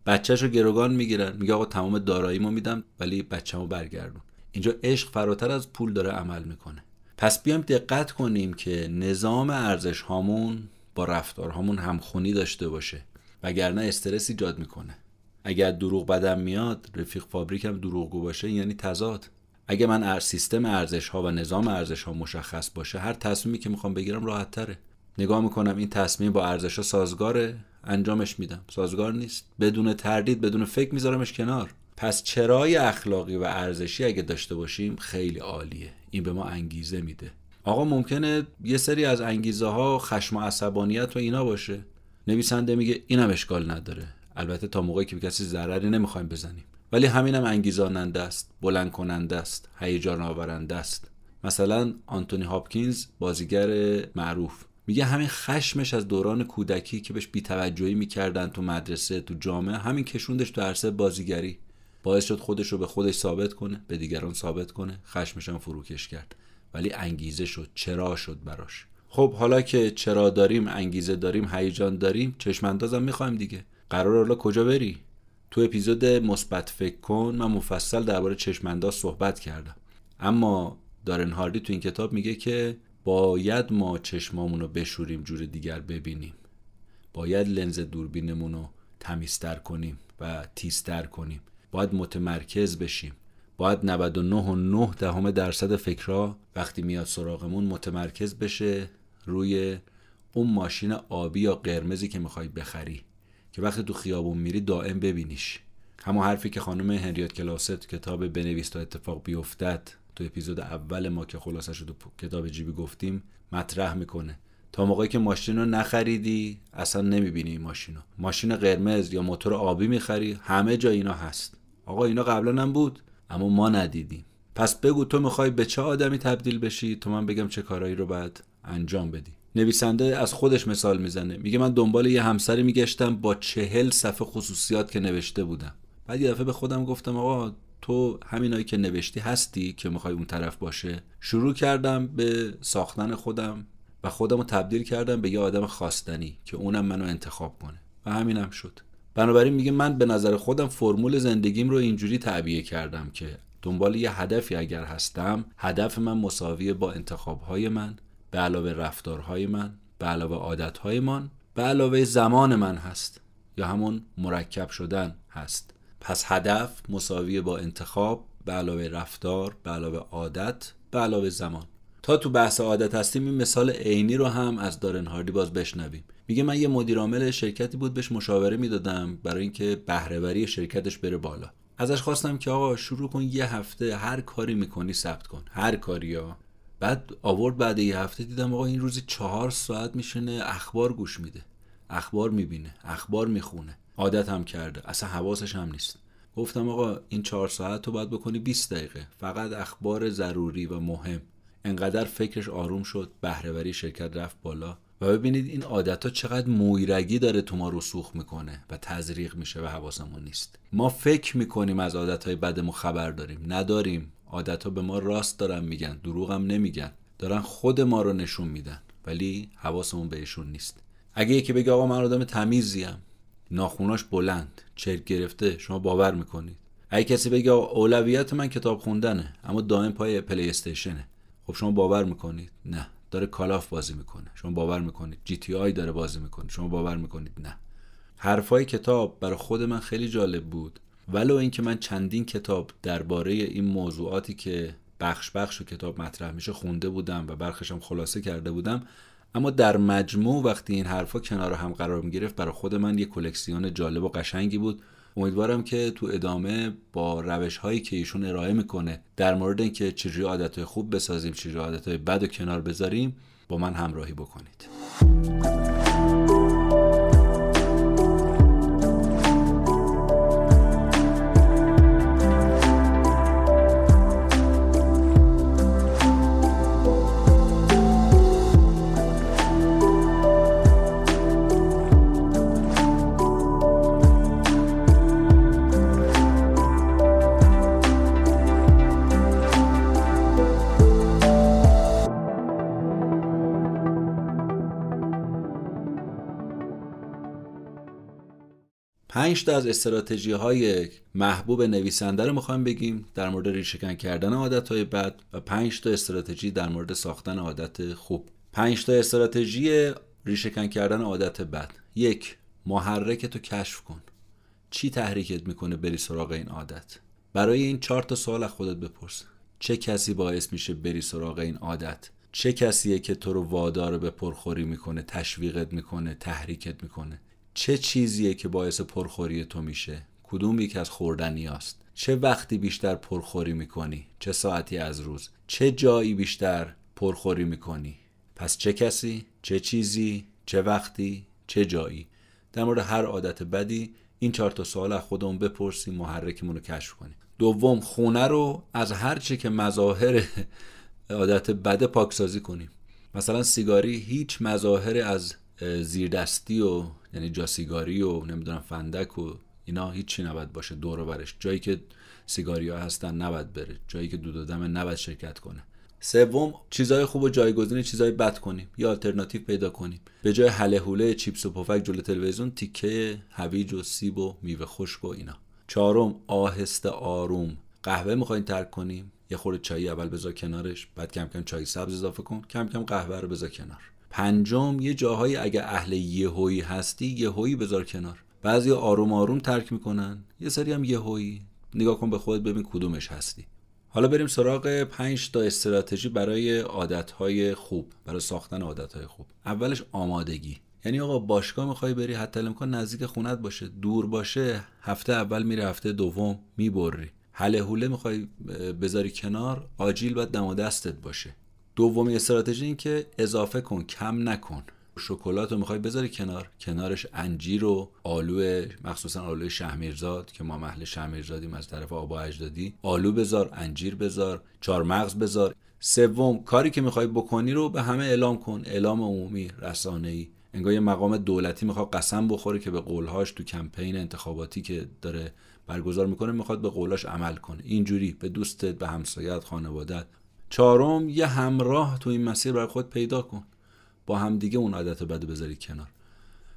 بچه‌شو گروگان میگیرن، میگه آقا تمام داراییمو میدم ولی بچه‌مو برگردون. اینجا عشق فراتر از پول داره عمل میکنه. پس بیایم دقت کنیم که نظام ارزش هامون با رفتارهامون همخونی داشته باشه، وگرنه استرس ایجاد میکنه. اگر دروغ بدم میاد، رفیق فابریکم دروغگو باشه، یعنی تضاد. اگه من سیستم ارزش ها و نظام ارزش ها مشخص باشه، هر تصمیمی که میخوام بگیرم راحت تره. نگاه میکنم این تصمیم با ارزش ها سازگاره، انجامش میدم. سازگار نیست، بدون تردید، بدون فکر میذارمش کنار. پس چرای اخلاقی و ارزشی اگه داشته باشیم خیلی عالیه. این به ما انگیزه میده. آقا ممکنه یه سری از انگیزه ها خشم و عصبانیت و اینا باشه. نویسنده میگه اینم اشکال نداره، البته تا موقعی که به کسی ضرری نمیخوایم بزنیم، ولی همینم انگیزاننده است، بلند کننده است، هیجان آورنده است. مثلا آنتونی هاپکینز، بازیگر معروف، میگه همین خشمش از دوران کودکی که بهش بی‌توجهی میکردن تو مدرسه، تو جامعه، همین کشوندش تو عرصه بازیگری، باعث شد خودش رو به خودش ثابت کنه، به دیگران ثابت کنه، خشمش هم فروکش کرد، ولی انگیزه شد، چرا شد براش. خب حالا که چرا داریم، انگیزه داریم، هیجان داریم، چشم اندازم میخوایم دیگه. قرار حالا کجا بری؟ تو اپیزود مثبت فکر کن من مفصل درباره چشم انداز صحبت کردم، اما دارن هاردی تو این کتاب میگه که باید ما چشمامون رو بشوریم، جور دیگر ببینیم. باید لنز دوربینمون رو تمیزتر کنیم و تیزتر کنیم. باید متمرکز بشیم. باید 99.9% فکرها وقتی میاد سراغمون متمرکز بشه روی اون ماشین آبی یا قرمزی که میخوای بخری، که وقتی تو خیابون میری دائم ببینیش. همون حرفی که خانم هنریت کلاست کتاب بنویس تا اتفاق بیفتد تو اپیزود اول ما که خلاصش رو تو کتاب جیبی گفتیم مطرح میکنه. تا موقعی که ماشین رو نخریدی اصلا نمیبینی این ماشین رو. ماشین قرمز یا موتور آبی میخری، همه جا اینا هست. آقا اینا قبلا هم بود اما ما ندیدیم. پس بگو تو میخوای به چه آدمی تبدیل بشی، تو من بگم چه کارهایی رو باید انجام بدی. نویسنده از خودش مثال میزنه، میگه من دنبال یه همسری میگشتم با 40 صفحه خصوصیات که نوشته بودم. بعد یه دفعه به خودم گفتم آقا تو همینایی که نوشتی هستی که میخوای اون طرف باشه. شروع کردم به ساختن خودم و خودمو تبدیل کردم به یه آدم خواستنی که اونم منو انتخاب کنه و همینم شد. بنابراین میگه من به نظر خودم فرمول زندگیم رو اینجوری تعبیه کردم که دنبال یه هدفی اگر هستم، هدف من مساویه با انتخابهای من، به علاوه رفتارهای من، به علاوه عادتهای من، به علاوه زمان من هست، یا همون مرکب شدن هست. پس هدف مساویه با انتخاب، به علاوه رفتار، به علاوه عادت، به علاوه زمان. تا تو بحث عادت هستیم این مثال عینی رو هم از دارن هاردی باز بشنویم. میگه من یه مدیر عامل شرکتی بود، بهش مشاوره میدادم برای اینکه بهره‌وری شرکتش بره بالا. ازش خواستم که آقا شروع کن، یه هفته هر کاری میکنی ثبت کن، هر کاریا. بعد آورد بعد یه هفته دیدم آقا این روزی 4 ساعت میشینه اخبار گوش میده، اخبار میبینه، اخبار میخونه. عادت هم کرده، اصلا حواسش هم نیست. گفتم آقا این 4 ساعت رو باید بکنی 20 دقیقه فقط اخبار ضروری و مهم. انقدر فکرش آروم شد، بهره‌وری شرکت رفت بالا. و ببینید این عادت‌ها چقدر مویرگی داره تو ما رسوخ میکنه و تزریق میشه و حواسمون نیست. ما فکر میکنیم از عادت‌های بدمون خبر داریم، نداریم. عادت‌ها به ما راست دارن میگن، دروغ هم نمیگن، دارن خود ما رو نشون میدن، ولی حواسمون بهشون نیست. اگه یکی بگه آقا من آدم تمیزیم، ناخوناش بلند، چرک گرفته، شما باور میکنید؟ اگه کسی بگه اولویت من کتاب خوندنه اما دائم پای پلی استیشنه، خب شما باور میکنید؟ نه. داره کالاف بازی میکنه، شما باور میکنید؟ جی تی آی داره بازی میکنه، شما باور میکنید؟ نه. حرفای کتاب برای خود من خیلی جالب بود، ولو اینکه من چندین کتاب درباره این موضوعاتی که بخش بخش و کتاب مطرح میشه خونده بودم و برخشم خلاصه کرده بودم، اما در مجموع وقتی این حرفا کنار هم قرار میگرفت برای خود من یه کلکسیون جالب و قشنگی بود. امیدوارم که تو ادامه با روش‌هایی که ایشون ارائه میکنه در مورد اینکه چجوری عادت‌های خوب بسازیم، چجوری عادت‌های بد رو کنار بذاریم، با من همراهی بکنید. 5 تا از استراتژی‌های محبوب نویسنده رو می‌خوایم بگیم در مورد ریشه‌کن کردن عادت‌های بد و 5 تا استراتژی در مورد ساختن عادت خوب. 5 تا استراتژی ریشه‌کن کردن عادت بد. 1. محرکتو کشف کن. چی تحریکت میکنه بری سراغ این عادت؟ برای این 4 تا سوال از خودت بپرس. چه کسی باعث میشه بری سراغ این عادت؟ چه کسیه که تو رو وادار به پرخوری میکنه، تشویقت میکنه، تحریکت میکنه؟ چه چیزیه که باعث پرخوری تو میشه؟ کدوم یک از خوردنیاست؟ چه وقتی بیشتر پرخوری میکنی؟ چه ساعتی از روز؟ چه جایی بیشتر پرخوری میکنی؟ پس چه کسی؟ چه چیزی؟ چه وقتی؟ چه جایی؟ در مورد هر عادت بدی این 4 تا سوال از خودمون بپرسیم، محرکمون رو کشف کنیم. دوم، خونه رو از هر چه که مظاهر عادت بده پاکسازی کنیم. مثلا سیگاری هیچ مظاهر از زیردستی و یعنی جاسیگاری و نمیدونم فندک و اینا هیچی نباید باشه دور و برش. جایی که سیگاریا هستن نباید بره، جایی که دود و دم نباید شرکت کنه. سوم، چیزای خوب و جایگزین چیزای بد کنیم یا آلترناتیو پیدا کنیم. به جای هله هوله چیپس و پفک جلوی تلویزیون، تیکه هویج و سیب و میوه خشک و اینا. چهارم، آهسته آروم. قهوه میخواین ترک کنیم، یه خورده چای اول بذار کنارش، بعد کم کم چای سبز اضافه کن، کم کم قهوه رو بذار کنار. پنجم، یه جاهایی اگه اهل یهویی هستی یهویی بذار کنار. بعضی آروم آروم ترک میکنن، یه سری هم یهویی. نگاه کن به خودت ببین کدومش هستی. حالا بریم سراغ 5 تا استراتژی برای عادت‌های خوب، برای ساختن عادت‌های خوب. اولش آمادگی. یعنی آقا باشگاه می‌خوای بری، حتی الامکان نزدیک خونت باشه، دور باشه، هفته اول میری، هفته دوم میبری. هله هوله می‌خوای بذاری کنار، آجیل باید دم و دستت باشه. دومی استراتژی این که اضافه کن، کم نکن. شکلات رو میخوای بذاری کنار، کنارش انجیر و آلو، مخصوصا آلو شهمیرزاد که ما اهل شهمیرزادیم از طرف آبا اجدادی، آلو بذار، انجیر بذار، چارمغز بذار. سوم، کاری که میخوای بکنی رو به همه اعلام کن، اعلام عمومی، رسانه‌ای. انگار یه مقام دولتی میخواد قسم بخوره که به قولهاش تو کمپین انتخاباتی که داره برگزار میکنه میخواد به قولاش عمل کنه. اینجوری به دوستت، به همسایت، خانواده‌ات. چهارم، یه همراه تو این مسیر برای خود پیدا کن. با همدیگه اون عادت بد بذارید کنار،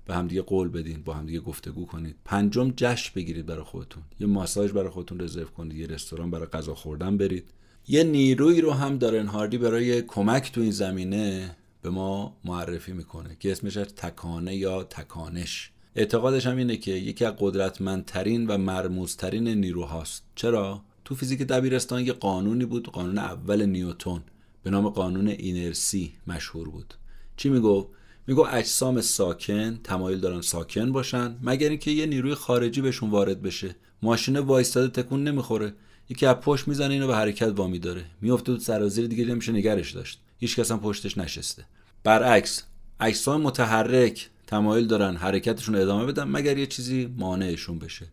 به همدیگه قول بدین، با همدیگه گفتگو کنید. پنجم، جشن بگیرید برای خودتون، یه ماساژ برای خودتون رزرو کنید، یه رستوران برای غذا خوردن برید. یه نیروی رو هم دارن هاردی برای کمک تو این زمینه به ما معرفی میکنه که اسمش تکانه یا تکانش. اعتقادش هم اینه که یکی از قدرتمندترین و مرموزترین نیروهاست. چرا؟ تو فیزیک دبیرستان یه قانونی بود، قانون اول نیوتن، به نام قانون اینرسی مشهور بود. چی میگو اجسام ساکن تمایل دارن ساکن باشن مگر اینکه یه نیروی خارجی بهشون وارد بشه. ماشین وایستاده تکون نمیخوره، یکی از پشت میزنه اینو به حرکت وامی داره، میفته تو سرازیر، دیگه نمیشه نگرش داشت، هیچ کس هم پشتش نشسته. برعکس، اجسام متحرک تمایل دارن حرکتشون ادامه بدن مگر یه چیزی مانعشون بشه.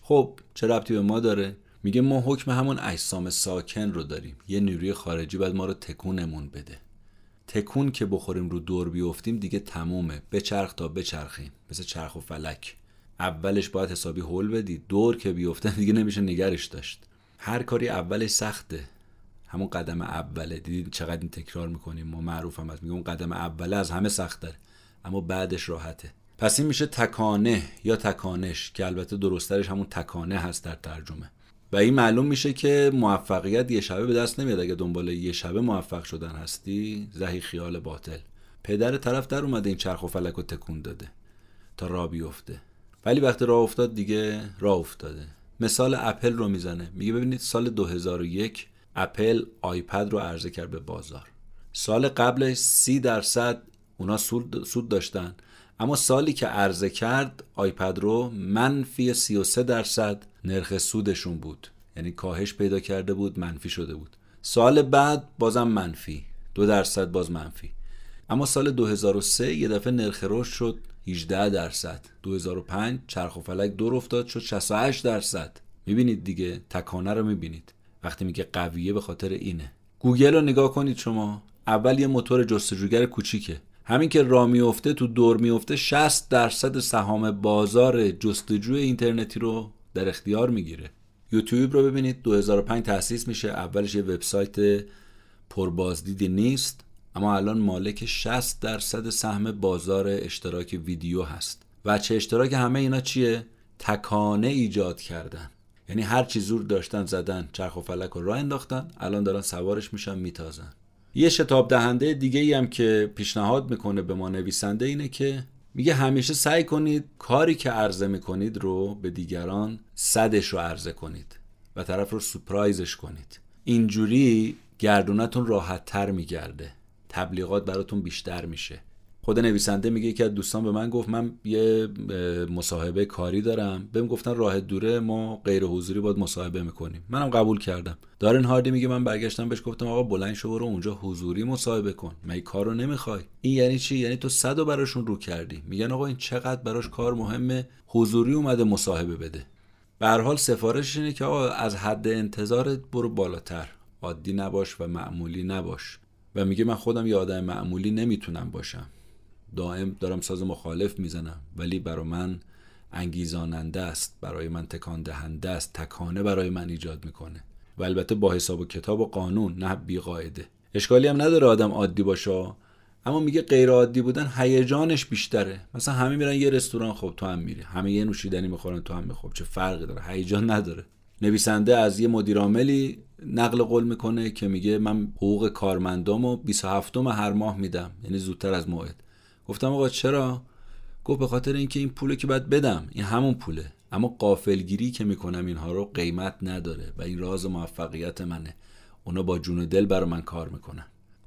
خب چه ربطی به ما داره؟ میگه ما حکم همون اجسام ساکن رو داریم، یه نیروی خارجی باید ما رو تکونمون بده. تکون که بخوریم رو دور بیفتیم دیگه تمومه، بچرخ تا بچرخیم، مثل چرخ و فلک. اولش باید حسابی هول بدی، دور که بیفتن دیگه نمیشه نگرش داشت. هر کاری اولش سخته، همون قدم اوله. دیدید چقدر این تکرار میکنیم، ما معروف هم هست، میگه اون قدم اوله از همه سخت‌تره اما بعدش راحته. پس این میشه تکانه یا تکانش که البته درست‌ترش همون تکانه هست در ترجمه. و این معلوم میشه که موفقیت یه شبه به دست نمیاد. اگه دنبال یه شبه موفق شدن هستی، زهی خیال باطل. پدر طرف در اومده این چرخ و فلک رو تکون داده تا راه بیفته، ولی وقتی راه افتاد دیگه راه افتاده. مثال اپل رو میزنه، میگه ببینید سال 2001 اپل آیپد رو عرضه کرد به بازار. سال قبلش 30% اونا سود داشتن، اما سالی که عرضه کرد آیپد رو منفی 33% نرخ سودشون بود، یعنی کاهش پیدا کرده بود، منفی شده بود. سال بعد بازم منفی 2% باز منفی. اما سال 2003 یه دفعه نرخ رشد شد 18%. 2005 چرخ و فلک دور افتاد شد 68%. میبینید دیگه، تکانه رو میبینید. وقتی میگه قویه به خاطر اینه. گوگل رو نگاه کنید شما، اول یه موتور جستجوگر کوچیکه، همین که راه میفته تو دور میفته 60% سهام بازار جستجوی اینترنتی رو در اختیار میگیره. یوتیوب رو ببینید، 2005 تأسیس میشه، اولش یه وبسایت پربازدیدی نیست، اما الان مالک 60% سهم بازار اشتراک ویدیو هست. وجه اشتراک همه اینا چیه؟ تکانه ایجاد کردن. یعنی هر چی زور داشتن زدن، چرخ و فلک رو راه انداختن، الان دارن سوارش میشن میتازن. یه شتاب دهنده دیگه ای هم که پیشنهاد میکنه به ما نویسنده اینه که میگه همیشه سعی کنید کاری که عرضه میکنید رو به دیگران صدش رو عرضه کنید و طرف رو سورپرایزش کنید. اینجوری گردونتون راحت تر میگرده، تبلیغات براتون بیشتر میشه. خود نویسنده میگه که از دوستان به من گفت من یه مصاحبه کاری دارم، بهم گفتن راه دوره ما غیر حضوری باید مصاحبه میکنیم، منم قبول کردم. دارن هاردی میگه من برگشتم بهش گفتم آقا بلند شو برو اونجا حضوری مصاحبه کن، مگه کارو نمیخوای؟ این یعنی چی؟ یعنی تو 100 براشون رو کردی. میگن آقا این چقدر براش کار مهمه، حضوری اومده مصاحبه بده. به هر حال سفارش اینه که آقا از حد انتظارت برو بالاتر، عادی نباش و معمولی نباش. و میگه من خودم یه آدم معمولی نمیتونم باشم، دائم دارم ساز مخالف میزنم، ولی برای من انگیزاننده است، برای من تکان دهنده است، تکانه برای من ایجاد میکنه. و البته با حساب و کتاب و قانون، نه بی قاعده. اشکالی هم نداره آدم عادی باشه، اما میگه غیر عادی بودن هیجانش بیشتره. مثلا همه میرن یه رستوران، خب تو هم میری، همه یه نوشیدنی میخورن تو هم میخوری، چه فرقی داره؟ هیجان نداره. نویسنده از یه مدیر عاملی نقل قول میکنه که میگه من حقوق کارمندامو 27م هر ماه میدم، یعنی زودتر از موعد. گفتم آقا چرا؟ گفت به خاطر اینکه این پوله که باید بدم، این همون پوله، اما غافلگیری که میکنم اینها رو قیمت نداره و این راز موفقیت منه. اونا با جون و دل برای من کار میکنن.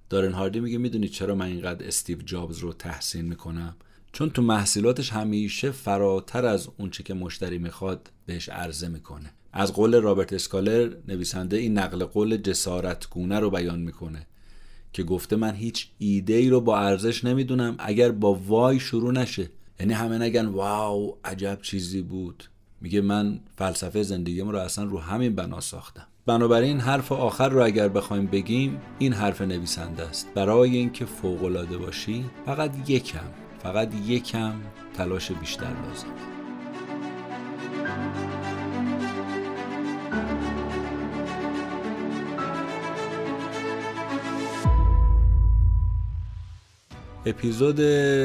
دارن هاردی میگه میدونی چرا من اینقدر استیو جابز رو تحسین میکنم؟ چون تو محصولاتش همیشه فراتر از اون چه که مشتری میخواد بهش عرضه میکنه. از قول رابرت اسکالر نویسنده این نقل قول جسارتگونه رو بیان میکنه که گفته من هیچ ایده ای رو با ارزش نمیدونم اگر با وای شروع نشه. یعنی همه نگن واو عجب چیزی بود. میگه من فلسفه زندگیم رو اصلا رو همین بنا ساختم. بنابراین حرف آخر رو اگر بخوایم بگیم این حرف نویسنده است. برای اینکه فوق‌العاده باشی فقط یکم تلاش بیشتر لازمه. اپیزود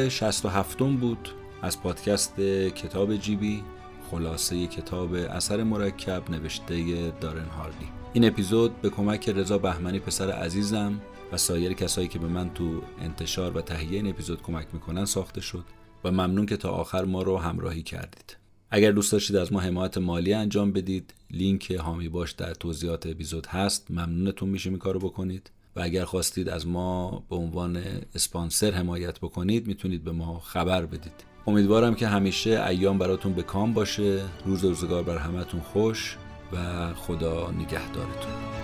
67 بود از پادکست کتاب جیبی، خلاصه کتاب اثر مرکب نوشته دارن هاردی. این اپیزود به کمک رضا بهمنی پسر عزیزم و سایر کسایی که به من تو انتشار و تهیه این اپیزود کمک میکنن ساخته شد و ممنون که تا آخر ما رو همراهی کردید. اگر دوست داشتید از ما حمایت مالی انجام بدید، لینک حامی باش در توضیحات اپیزود هست، ممنونتون میشه این کارو بکنید. و اگر خواستید از ما به عنوان اسپانسر حمایت بکنید میتونید به ما خبر بدید. امیدوارم که همیشه ایام براتون به کام باشه. روزگار بر همتون خوش و خدا نگهدارتون.